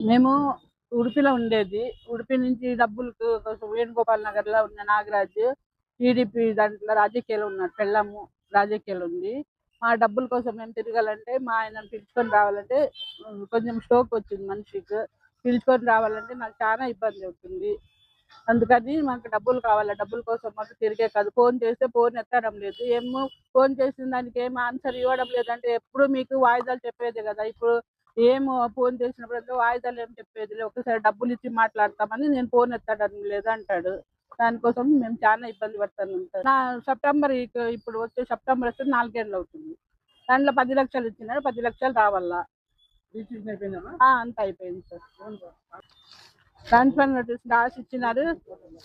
మేము ఉడిపిలో ఉండేది. ఉడిపి నుంచి డబ్బులకు కోసం వేణుగోపాల్ నగర్‌లో ఉన్న నాగరాజు టీడీపీ దాంట్లో రాజకీయాల్లో ఉన్నాడు. పెళ్ళాము రాజకీయాల్లో ఉంది. మా డబ్బుల కోసం మేము తిరగాలంటే మా ఆయనను పిలుచుకొని రావాలంటే కొంచెం స్ట్రోక్ వచ్చింది మనిషికి. పిలుచుకొని రావాలంటే నాకు చాలా ఇబ్బంది అవుతుంది. అందుకని మాకు డబ్బులు కావాలి. డబ్బుల కోసం మాకు తిరిగే కాదు. ఫోన్ చేస్తే ఫోన్ ఎత్తడం లేదు. ఏమో ఫోన్ చేసిన దానికి ఏం ఆన్సర్ ఇవ్వడం లేదంటే ఎప్పుడు మీకు వాయిదాలు చెప్పేదే కదా! ఇప్పుడు ఏమో ఫోన్ చేసినప్పుడంతా వాయిదాలు ఏం చెప్పేది లేదు. ఒక్కసారి డబ్బులు ఇచ్చి మాట్లాడతామని నేను ఫోన్ ఎత్తడం లేదంటాడు. దానికోసం మేము చాలా ఇబ్బంది పడుతున్నాం సార్. సెప్టెంబర్ ఇప్పుడు వచ్చే సెప్టెంబర్ వస్తే 4 ఏళ్ళు అవుతుంది. దాంట్లో 10,00,000 ఇచ్చినాడు. 10,00,000 రావాలా. రిజిస్ట్రేషన్ అయిపోయిందమ్మా? అంతా అయిపోయింది సార్. ట్రాన్స్ఫర్ నోటీస్ రాసి ఇచ్చినారు.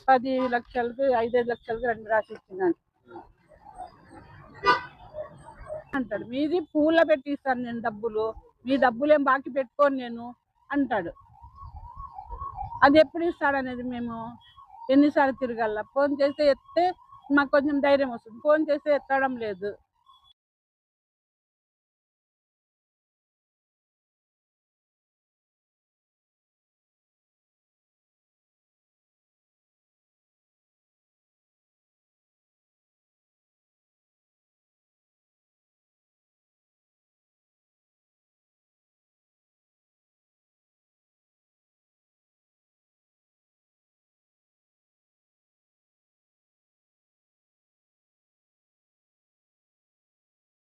10,00,000కి 5,5 లక్షలకి 2 రాసి ఇచ్చినాడు అంటాడు. మీది పూల్లో పెట్టి ఇస్తాను నేను డబ్బులు. మీ డబ్బులేం బాకీ పెట్టుకోను నేను అంటాడు. అది ఎప్పుడు ఇస్తాడనేది మేము ఎన్నిసార్లు తిరగాల. ఫోన్ చేస్తే ఎత్తే మాకు కొంచెం ధైర్యం వస్తుంది. ఫోన్ చేస్తే ఎత్తడం లేదు.